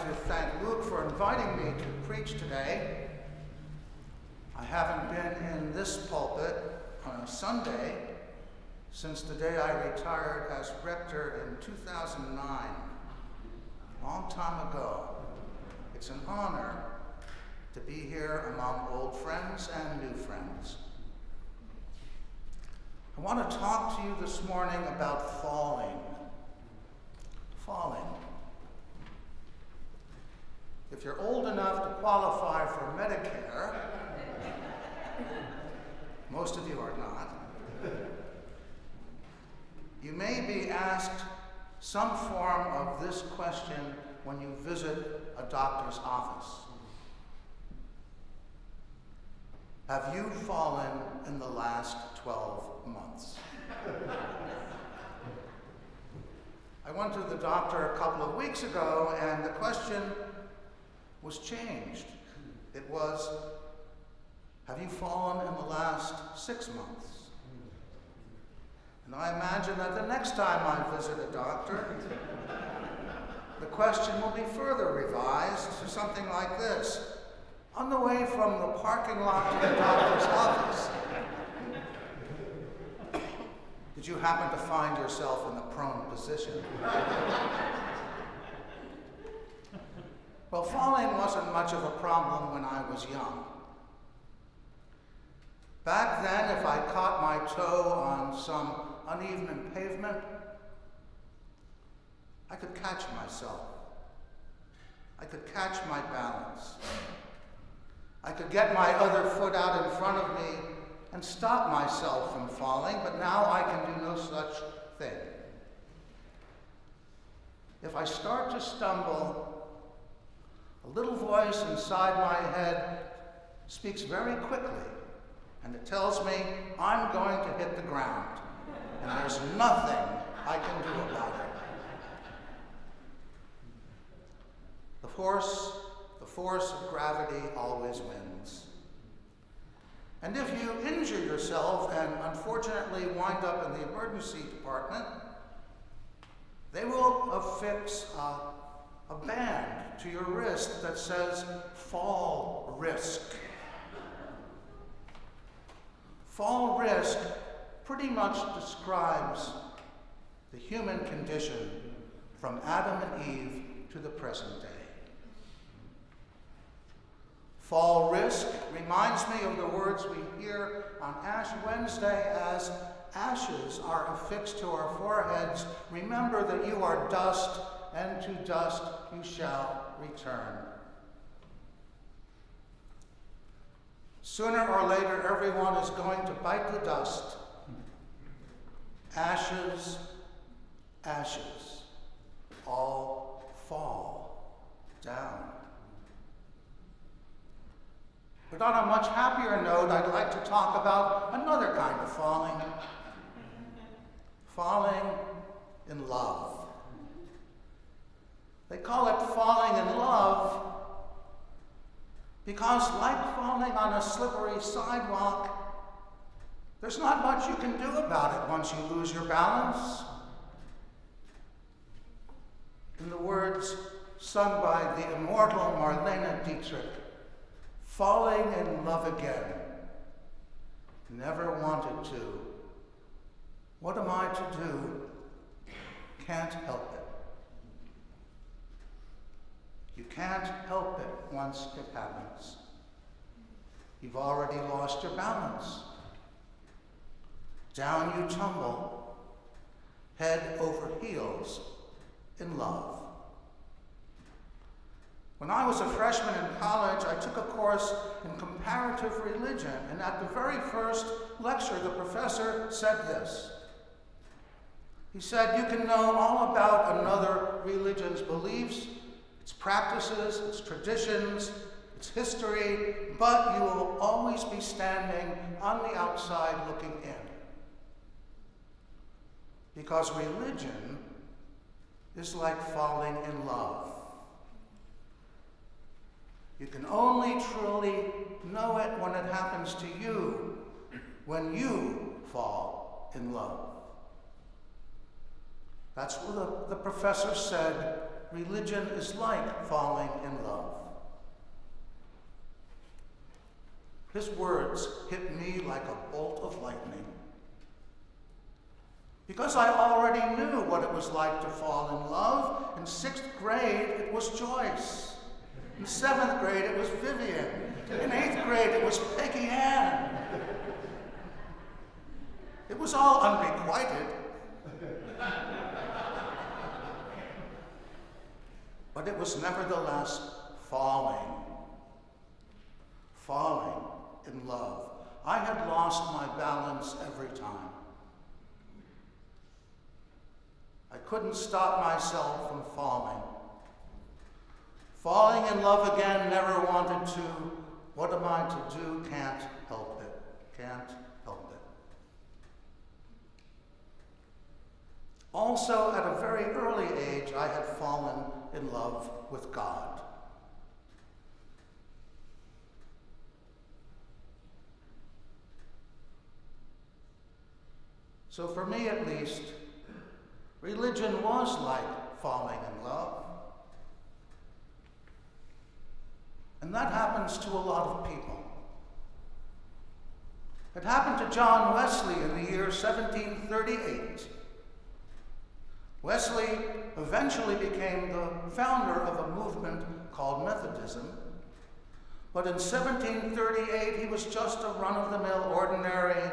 to thank Luke for inviting me to preach today. I haven't been in this pulpit on a Sunday since the day I retired as rector in 2009, a long time ago. It's an honor to be here among old friends and new friends. I want to talk to you this morning about falling. Falling. If you're old enough to qualify for Medicare, most of you are not, you may be asked some form of this question when you visit a doctor's office. Have you fallen in the last 12 months? I went to the doctor a couple of weeks ago, and the question was changed. It was, have you fallen in the last 6 months? And I imagine that the next time I visit a doctor, the question will be further revised to something like this. On the way from the parking lot to the doctor's office, did you happen to find yourself in the prone position? Well, falling wasn't much of a problem when I was young. Back then, if I caught my toe on some uneven pavement, I could catch myself. I could catch my balance. I could get my other foot out in front of me and stop myself from falling, but now I can do no such thing. If I start to stumble, a little voice inside my head speaks very quickly, and it tells me I'm going to hit the ground, and there's nothing I can do about it. The force of gravity always wins. And if you injure yourself and unfortunately wind up in the emergency department, they will affix a band to your wrist that says, fall risk. Fall risk pretty much describes the human condition from Adam and Eve to the present day. Fall risk reminds me of the words we hear on Ash Wednesday as ashes are affixed to our foreheads. Remember that you are dust, and to dust you shall return. Sooner or later, everyone is going to bite the dust. Ashes, ashes, all fall down. But on a much happier note, I'd like to talk about another kind of falling. Falling in love. They call it falling in love because, like falling on a slippery sidewalk, there's not much you can do about it once you lose your balance. In the words sung by the immortal Marlene Dietrich, falling in love again, never wanted to. What am I to do? Can't help it. You can't help it once it happens. You've already lost your balance. Down you tumble, head over heels in love. When I was a freshman in college, I took a course in comparative religion, and at the very first lecture, the professor said this. He said, you can know all about another religion's beliefs, its practices, its traditions, its history, but you will always be standing on the outside looking in. Because religion is like falling in love. You can only truly know it when it happens to you, when you fall in love. That's what the professor said religion is like falling in love. His words hit me like a bolt of lightning. Because I already knew what it was like to fall in love. In 6th grade, it was Joyce. In 7th grade, it was Vivian. In 8th grade, it was Peggy Ann. It was all unrequited. But it was nevertheless falling in love. I had lost my balance every time. I couldn't stop myself from falling. Falling in love again, never wanted to. What am I to do? Can't help it. Can't help it. Also, at a very early age, I had fallen in love with God. So for me at least, religion was like falling in love. And that happens to a lot of people. It happened to John Wesley in the year 1738. Wesley eventually became the founder of a movement called Methodism. But in 1738, he was just a run-of-the-mill, ordinary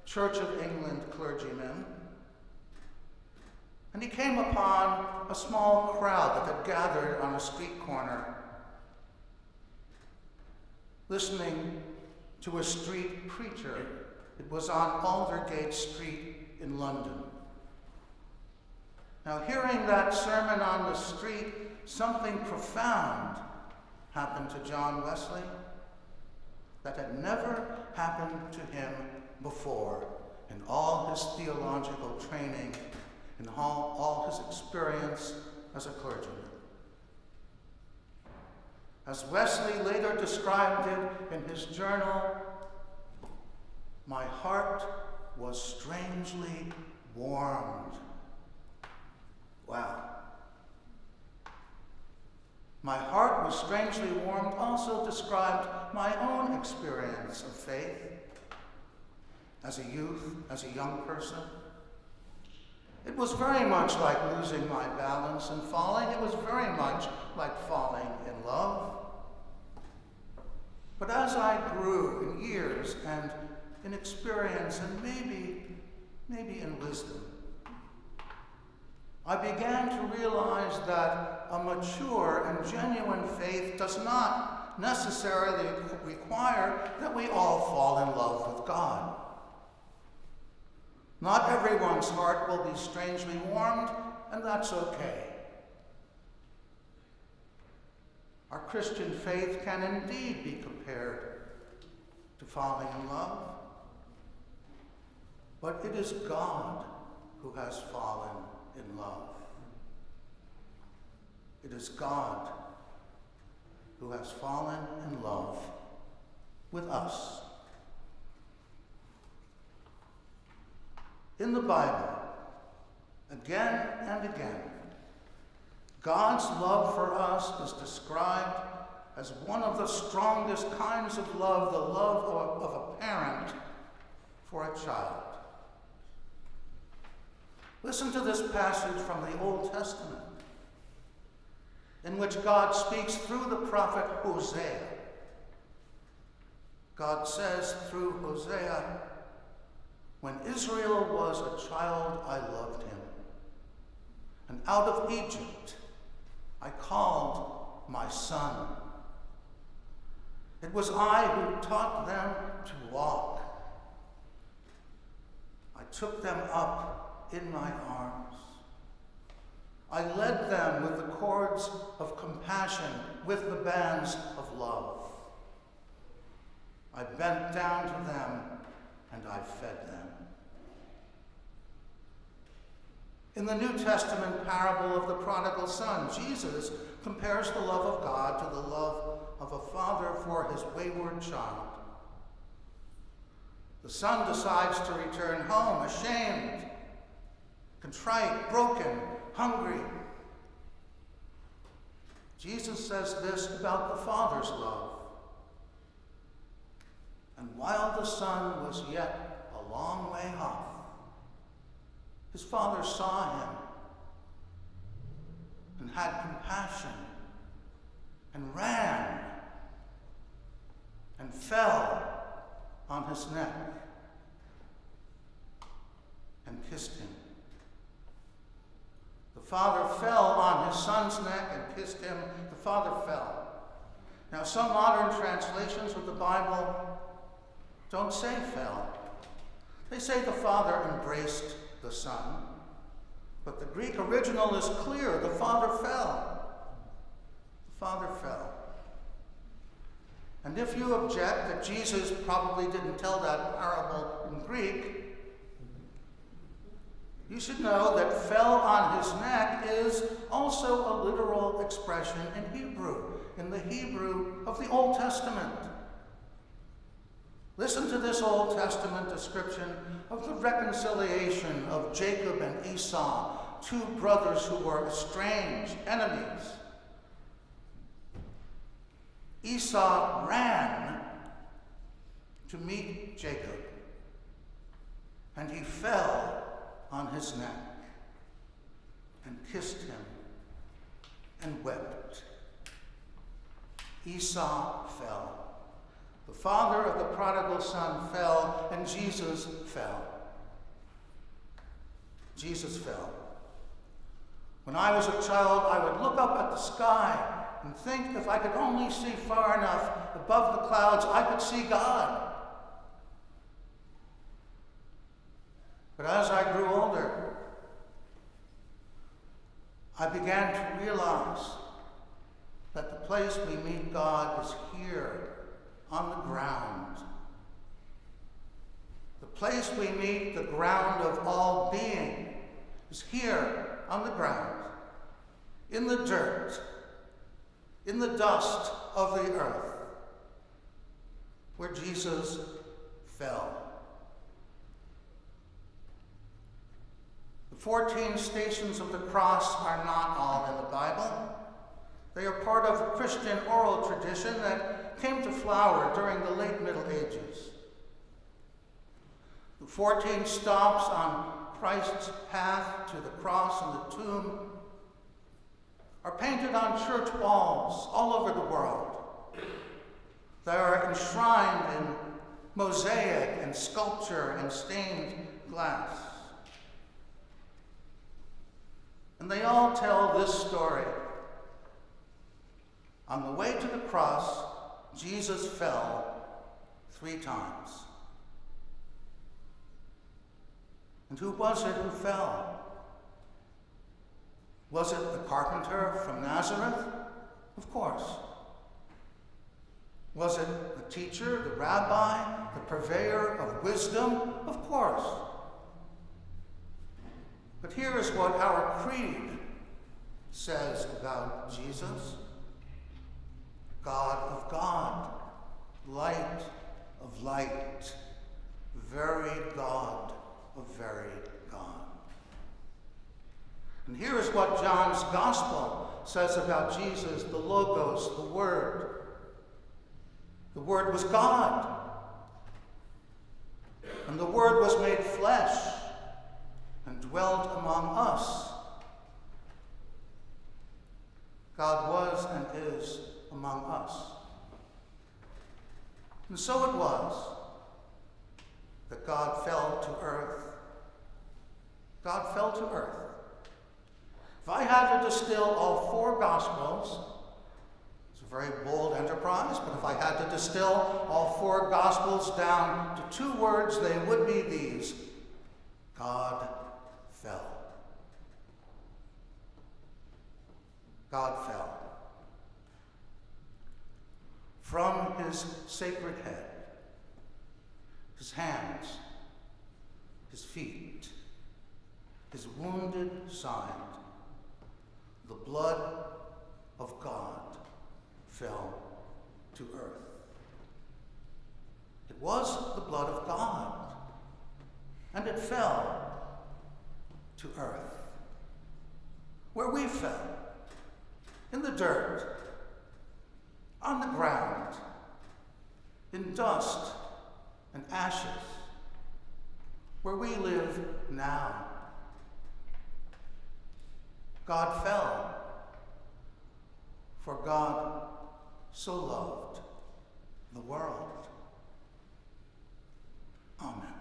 Church of England clergyman. And he came upon a small crowd that had gathered on a street corner, listening to a street preacher. It was on Aldergate Street in London. Now, hearing that sermon on the street, something profound happened to John Wesley that had never happened to him before in all his theological training, in all his experience as a clergyman. As Wesley later described it in his journal, my heart was strangely warmed. Wow. My heart was strangely warmed also described my own experience of faith as a youth, as a young person. It was very much like losing my balance and falling. It was very much like falling in love. But as I grew in years and in experience and maybe in wisdom, I began to realize that a mature and genuine faith does not necessarily require that we all fall in love with God. Not everyone's heart will be strangely warmed, and that's okay. Our Christian faith can indeed be compared to falling in love, but it is God who has fallen in love. It is God who has fallen in love with us. In the Bible, again and again, God's love for us is described as one of the strongest kinds of love, the love of a parent for a child. Listen to this passage from the Old Testament, in which God speaks through the prophet Hosea. God says through Hosea, "When Israel was a child, I loved him. And out of Egypt I called my son. It was I who taught them to walk. I took them up in my arms. I led them with the cords of compassion, with the bands of love. I bent down to them and I fed them." In the New Testament parable of the prodigal son, Jesus compares the love of God to the love of a father for his wayward child. The son decides to return home ashamed, contrite, broken, hungry. Jesus says this about the Father's love. And while the Son was yet a long way off, his Father saw him and had compassion and ran and fell on his neck and kissed him. The Father fell on his Son's neck and kissed him. The Father fell. Now, some modern translations of the Bible don't say fell. They say the Father embraced the Son. But the Greek original is clear. The Father fell. The Father fell. And if you object that Jesus probably didn't tell that parable in Greek, you should know that fell on his neck is also a literal expression in the Hebrew of the Old Testament. Listen to this Old Testament description of the reconciliation of Jacob and Esau, two brothers who were estranged, enemies. Esau ran to meet Jacob, and he fell on his neck and kissed him and wept. Esau fell. The father of the prodigal son fell, and Jesus fell. Jesus fell. When I was a child, I would look up at the sky and think if I could only see far enough above the clouds, I could see God. But as I grew older, I began to realize that the place we meet God is here on the ground. The place we meet the ground of all being is here on the ground, in the dirt, in the dust of the earth, where Jesus fell. The 14 stations of the cross are not all in the Bible. They are part of a Christian oral tradition that came to flower during the late Middle Ages. The 14 stops on Christ's path to the cross and the tomb are painted on church walls all over the world. They are enshrined in mosaic and sculpture and stained glass. And they all tell this story. On the way to the cross, Jesus fell 3 times. And who was it who fell? Was it the carpenter from Nazareth? Of course. Was it the teacher, the rabbi, the purveyor of wisdom? Of course. But here is what our creed says about Jesus. God of God, light of light, very God of very God. And here is what John's Gospel says about Jesus, the Logos, the Word. The Word was God, and the Word was made flesh and dwelt among us. God was and is among us. And so it was that God fell to earth. God fell to earth. If I had to distill all 4 Gospels, it's a very bold enterprise, but if I had to distill all 4 Gospels down to 2 words, they would be these: God fell. God fell. From his sacred head, his hands, his feet, his wounded side, the blood of God fell to earth. It was the blood of God, and it fell to earth, where we fell, in the dirt, on the ground, in dust and ashes, where we live now. God fell, for God so loved the world. Amen.